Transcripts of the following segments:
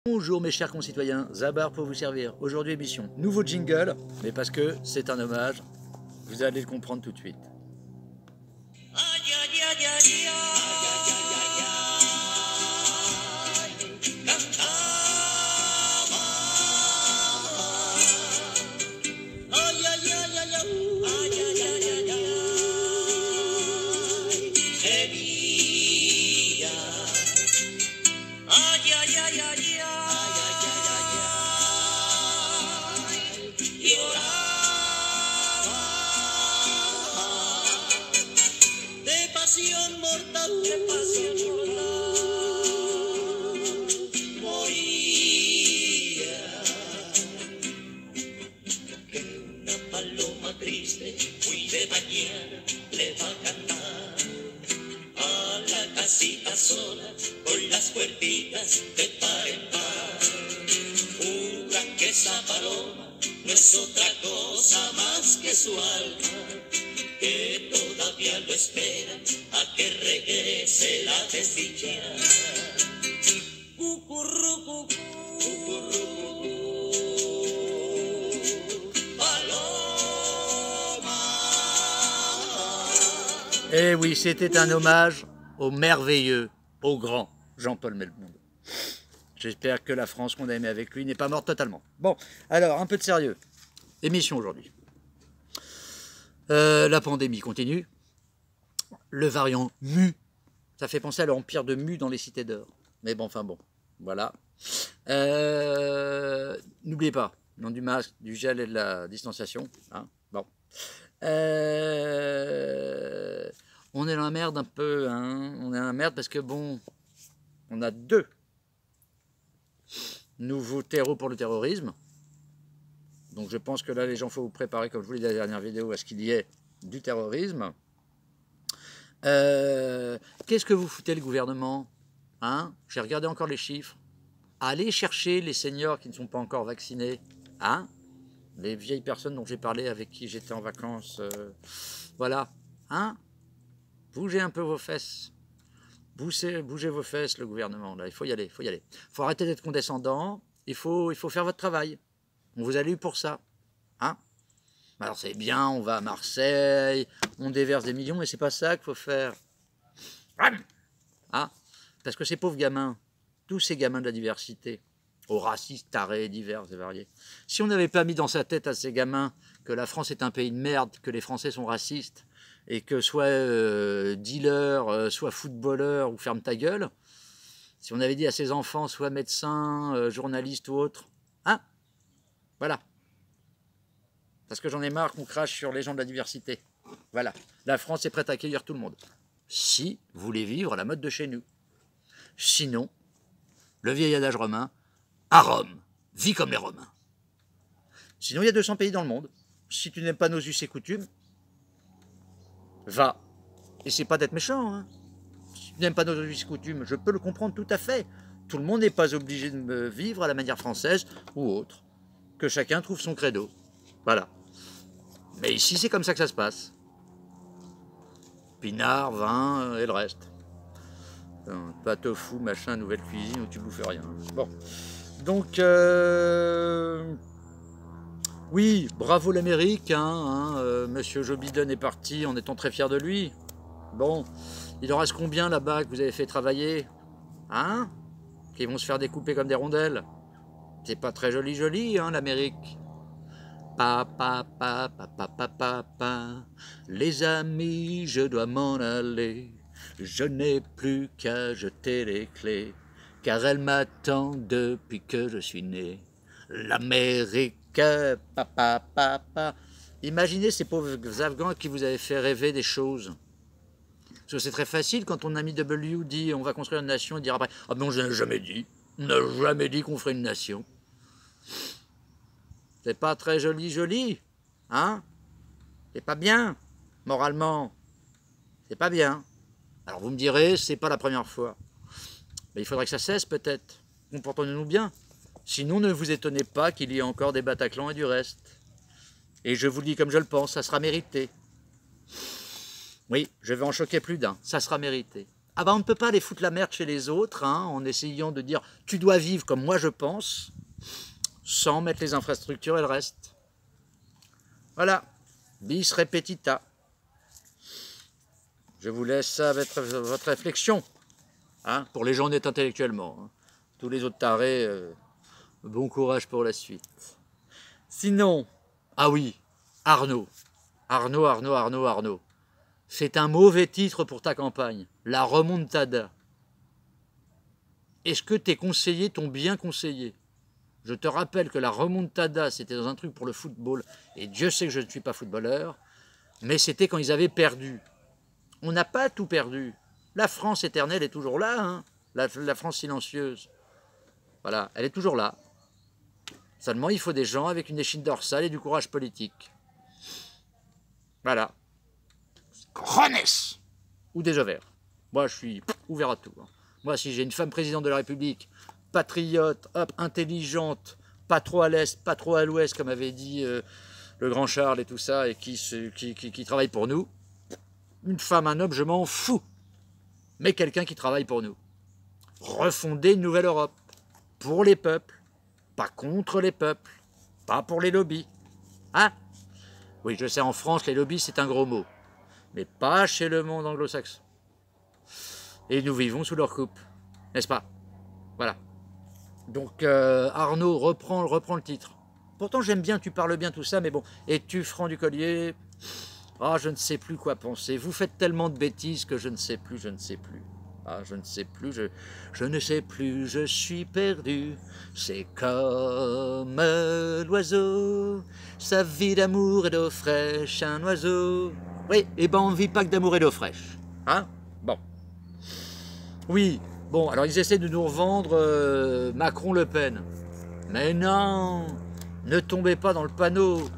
Bonjour mes chers concitoyens, Zabar pour vous servir. Aujourd'hui émission, nouveau jingle, mais parce que c'est un hommage, vous allez le comprendre tout de suite. Muy de mañana le va a cantar a la casita sola con las puertitas de par en par. Jura que esa paloma no es otra cosa más que su alma, que todavía lo espera a que regrese la desdichada. Cucurrucucú, cucurrucucú. Eh oui, c'était un hommage au merveilleux, au grand Jean-Paul Belmondo. J'espère que la France qu'on a aimée avec lui n'est pas morte totalement. Bon, alors, un peu de sérieux. Émission aujourd'hui. La pandémie continue. Le variant Mu, ça fait penser à l'empire de Mu dans les cités d'or. Mais bon, enfin bon, voilà. N'oubliez pas, nom du masque, du gel et de la distanciation. Hein, bon. On est dans la merde un peu, hein. On est dans la merde parce que bon, on a deux nouveaux terreaux pour le terrorisme. Donc je pense que là les gens, il faut vous préparer, comme je vous l'ai dit dans la dernière vidéo, à ce qu'il y ait du terrorisme. Qu'est-ce que vous foutez le gouvernement, hein? J'ai regardé encore les chiffres. Allez chercher les seniors qui ne sont pas encore vaccinés, hein? Les vieilles personnes dont j'ai parlé, avec qui j'étais en vacances, voilà, hein? Bougez un peu vos fesses, bougez vos fesses, le gouvernement, là, il faut y aller, il faut y aller. Il faut arrêter d'être condescendant, il faut faire votre travail. On vous a élu pour ça, hein? Alors c'est bien, on va à Marseille, on déverse des millions, mais c'est pas ça qu'il faut faire. Hein? Parce que ces pauvres gamins, tous ces gamins de la diversité, aux racistes tarés, divers et variés. Si on n'avait pas mis dans sa tête à ces gamins que la France est un pays de merde, que les Français sont racistes, et que soit dealer, soit footballeur ou ferme ta gueule, si on avait dit à ces enfants, soit médecin, journaliste ou autre, hein, voilà. Parce que j'en ai marre qu'on crache sur les gens de la diversité. Voilà, la France est prête à accueillir tout le monde. Si vous voulez vivre à la mode de chez nous. Sinon, le vieil adage romain, à Rome, vis comme les Romains. Sinon, il y a 200 pays dans le monde. Si tu n'aimes pas nos us et coutumes, va. Et c'est pas d'être méchant, hein. Si tu n'aimes pas nos us et coutumes, je peux le comprendre tout à fait. Tout le monde n'est pas obligé de vivre à la manière française ou autre. Que chacun trouve son credo. Voilà. Mais ici, c'est comme ça que ça se passe. Pinard, vin et le reste. Pas tofu, machin, nouvelle cuisine où tu bouffes rien. Bon. Donc, oui, bravo l'Amérique, hein, Monsieur Joe Biden est parti en étant très fier de lui. Bon, il en reste combien là-bas que vous avez fait travailler, hein, qui vont se faire découper comme des rondelles. C'est pas très joli, hein, l'Amérique. Les amis, je dois m'en aller. Je n'ai plus qu'à jeter les clés, car elle m'attend depuis que je suis né. L'Amérique, papa. Imaginez ces pauvres Afghans qui vous avaient fait rêver des choses. Parce que c'est très facile quand ton ami W dit on va construire une nation et dire après ah ben on n'a jamais dit. On n'a jamais dit qu'on ferait une nation. C'est pas très joli, hein? C'est pas bien, moralement. C'est pas bien. Alors vous me direz, c'est pas la première fois. Mais il faudrait que ça cesse peut-être. Comportons-nous bien. Sinon, ne vous étonnez pas qu'il y ait encore des Bataclans et du reste. Et je vous le dis comme je le pense, ça sera mérité. Oui, je vais en choquer plus d'un, ça sera mérité. Ah ben on ne peut pas aller foutre la merde chez les autres, hein, en essayant de dire tu dois vivre comme moi je pense, sans mettre les infrastructures et le reste. Voilà, bis repetita. Je vous laisse ça avec votre réflexion, hein, pour les gens honnêtes intellectuellement. Hein. Tous les autres tarés, bon courage pour la suite. Sinon, ah oui, Arnaud. Arnaud. C'est un mauvais titre pour ta campagne. La remontada. Est-ce que tes conseillers t'ont bien conseillé? Je te rappelle que la remontada, c'était dans un truc pour le football. Et Dieu sait que je ne suis pas footballeur. Mais c'était quand ils avaient perdu. On n'a pas tout perdu. La France éternelle est toujours là. Hein, la France silencieuse. Voilà, elle est toujours là. Seulement, il faut des gens avec une échine dorsale et du courage politique. Voilà. Crones ou des ovaires. Moi, je suis ouvert à tout. Hein. Moi, si j'ai une femme présidente de la République, patriote, hop, intelligente, pas trop à l'est, pas trop à l'ouest, comme avait dit le grand Charles et tout ça, et qui travaille pour nous, une femme, un homme, je m'en fous. Mais quelqu'un qui travaille pour nous. Refonder une nouvelle Europe. Pour les peuples. Pas contre les peuples. Pas pour les lobbies. Hein? Oui, je sais, en France, les lobbies, c'est un gros mot. Mais pas chez le monde anglo-saxon. Et nous vivons sous leur coupe. N'est-ce pas? Voilà. Donc, Arnaud, reprends le titre. Pourtant, j'aime bien, tu parles bien, tout ça, mais bon. Es-tu franc du collier? Ah, je ne sais plus quoi penser. Vous faites tellement de bêtises que je ne sais plus. Ah, je ne sais plus, je ne sais plus, je suis perdu. C'est comme l'oiseau, sa vie d'amour et d'eau fraîche, un oiseau. Oui, et ben on ne vit pas que d'amour et d'eau fraîche. Hein? Bon. Oui, bon, alors ils essaient de nous revendre Macron-Le Pen. Mais non, ne tombez pas dans le panneau.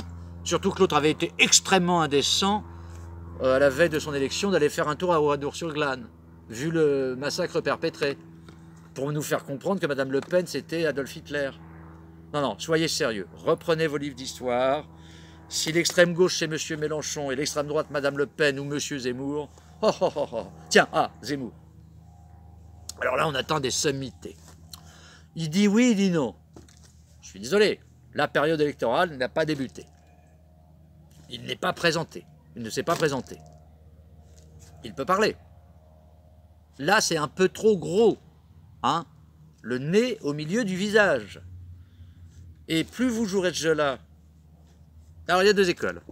Surtout que l'autre avait été extrêmement indécent à la veille de son élection d'aller faire un tour à Oradour-sur-Glane, vu le massacre perpétré, pour nous faire comprendre que Mme Le Pen, c'était Adolf Hitler. Non, soyez sérieux. Reprenez vos livres d'histoire. Si l'extrême gauche, c'est M. Mélenchon, et l'extrême droite, Mme Le Pen ou M. Zemmour, tiens, Zemmour. Alors là, on attend des sommités. Il dit oui, il dit non. Je suis désolé, la période électorale n'a pas débuté. Il n'est pas présenté. Il ne s'est pas présenté. Il peut parler. Là, c'est un peu trop gros. Hein? Le nez au milieu du visage. Et plus vous jouerez ce jeu-là... Alors, il y a deux écoles.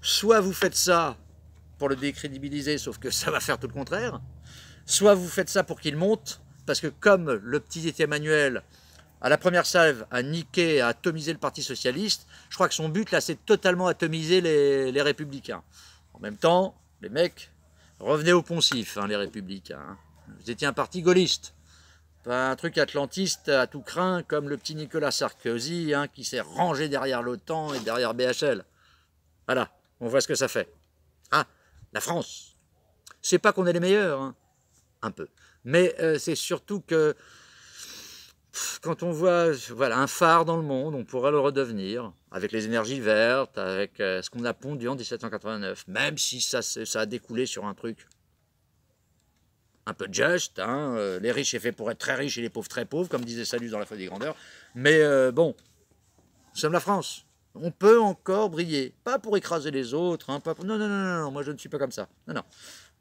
Soit vous faites ça pour le décrédibiliser, sauf que ça va faire tout le contraire. Soit vous faites ça pour qu'il monte, parce que comme le petit Emmanuel, à la première salve, a niqué, a atomisé le Parti Socialiste, je crois que son but, là, c'est totalement atomiser les Républicains. En même temps, les mecs, revenez au poncif, hein, les Républicains. Hein. Vous étiez un parti gaulliste. Pas un truc atlantiste à tout craint, comme le petit Nicolas Sarkozy, hein, qui s'est rangé derrière l'OTAN et derrière BHL. Voilà, on voit ce que ça fait. Ah, la France. C'est pas qu'on est les meilleurs, hein, un peu. Mais c'est surtout que quand on voit voilà, un phare dans le monde, on pourrait le redevenir, avec les énergies vertes, avec ce qu'on a pondu en 1789, même si ça a découlé sur un truc un peu juste, hein, les riches est fait pour être très riches et les pauvres très pauvres, comme disait Salus dans La Folie des Grandeurs, mais bon, nous sommes la France, on peut encore briller, pas pour écraser les autres, hein, pas pour... non, moi je ne suis pas comme ça, non,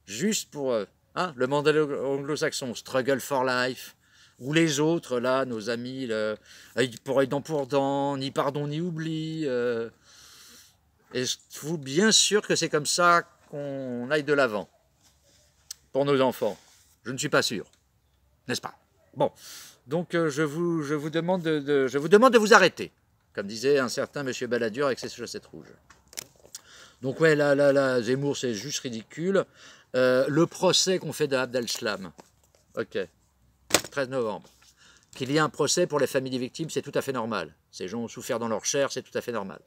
juste pour hein, le monde anglo-saxon, struggle for life, ou les autres, là, nos amis, pour dent, ni pardon ni oubli, êtes-vous bien sûr que c'est comme ça qu'on aille de l'avant, pour nos enfants? Je ne suis pas sûr, n'est-ce pas? Bon, donc je vous demande de vous arrêter, comme disait un certain monsieur Balladur avec ses chaussettes rouges. Donc ouais, là, Zemmour, c'est juste ridicule. Le procès qu'on fait d'Abd al-Slam, ok, 13 novembre. Qu'il y ait un procès pour les familles des victimes, c'est tout à fait normal. Ces gens ont souffert dans leur chair, c'est tout à fait normal.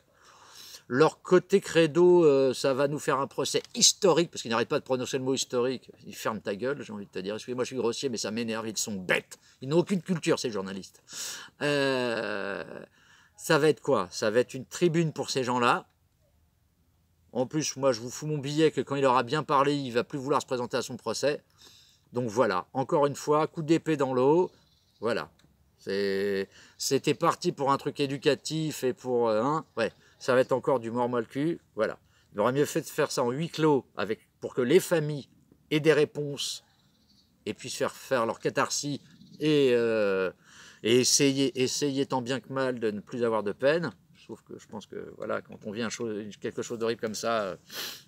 Leur côté credo, ça va nous faire un procès historique, parce qu'ils n'arrêtent pas de prononcer le mot historique. Ils ferment ta gueule, j'ai envie de te dire. Excusez-moi, je suis grossier, mais ça m'énerve, ils sont bêtes. Ils n'ont aucune culture, ces journalistes. Ça va être quoi? Ça va être une tribune pour ces gens-là. En plus, moi, je vous fous mon billet que quand il aura bien parlé, il ne va plus vouloir se présenter à son procès. Donc voilà, encore une fois, coup d'épée dans l'eau, voilà. C'était parti pour un truc éducatif et pour... ouais, ça va être encore du mort le cul, voilà. Il aurait mieux fait de faire ça en huis clos pour que les familles aient des réponses et puissent faire leur catharsis et essayer tant bien que mal de ne plus avoir de peine. Sauf que je pense que voilà, quand on vit quelque chose d'horrible comme ça,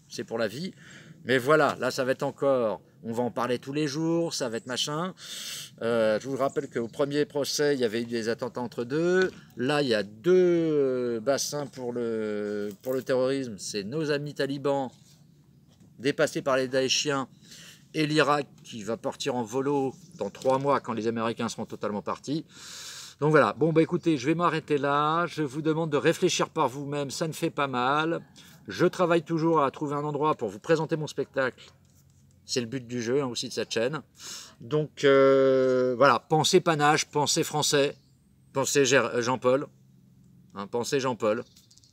c'est pour la vie. Mais voilà, là ça va être encore, on va en parler tous les jours, ça va être machin. Je vous rappelle qu'au premier procès, il y avait eu des attentats entre deux. Là, il y a deux bassins pour le terrorisme. C'est nos amis talibans, dépassés par les Daeshiens, et l'Irak qui va partir en volo dans 3 mois quand les Américains seront totalement partis. Donc voilà, bon bah écoutez, je vais m'arrêter là, je vous demande de réfléchir par vous-même, ça ne fait pas mal. Je travaille toujours à trouver un endroit pour vous présenter mon spectacle, c'est le but du jeu aussi de cette chaîne. Donc voilà, pensez panache, pensez français, pensez Jean-Paul, pensez Jean-Paul,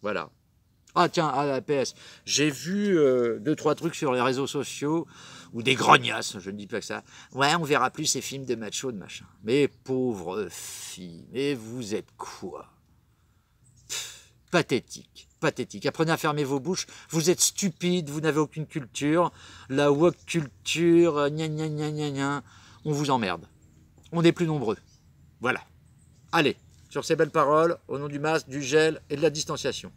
voilà. Ah tiens, PS, j'ai vu 2-3 trucs sur les réseaux sociaux, ou des grognasses, je ne dis pas que ça. Ouais, on verra plus ces films de macho, de machin. Mais pauvre fille, mais vous êtes quoi? Pathétique, pathétique. Apprenez à fermer vos bouches, vous êtes stupide, vous n'avez aucune culture. La woke culture, gna gna gna gna gna, on vous emmerde. On est plus nombreux. Voilà. Allez, sur ces belles paroles, au nom du masque, du gel et de la distanciation.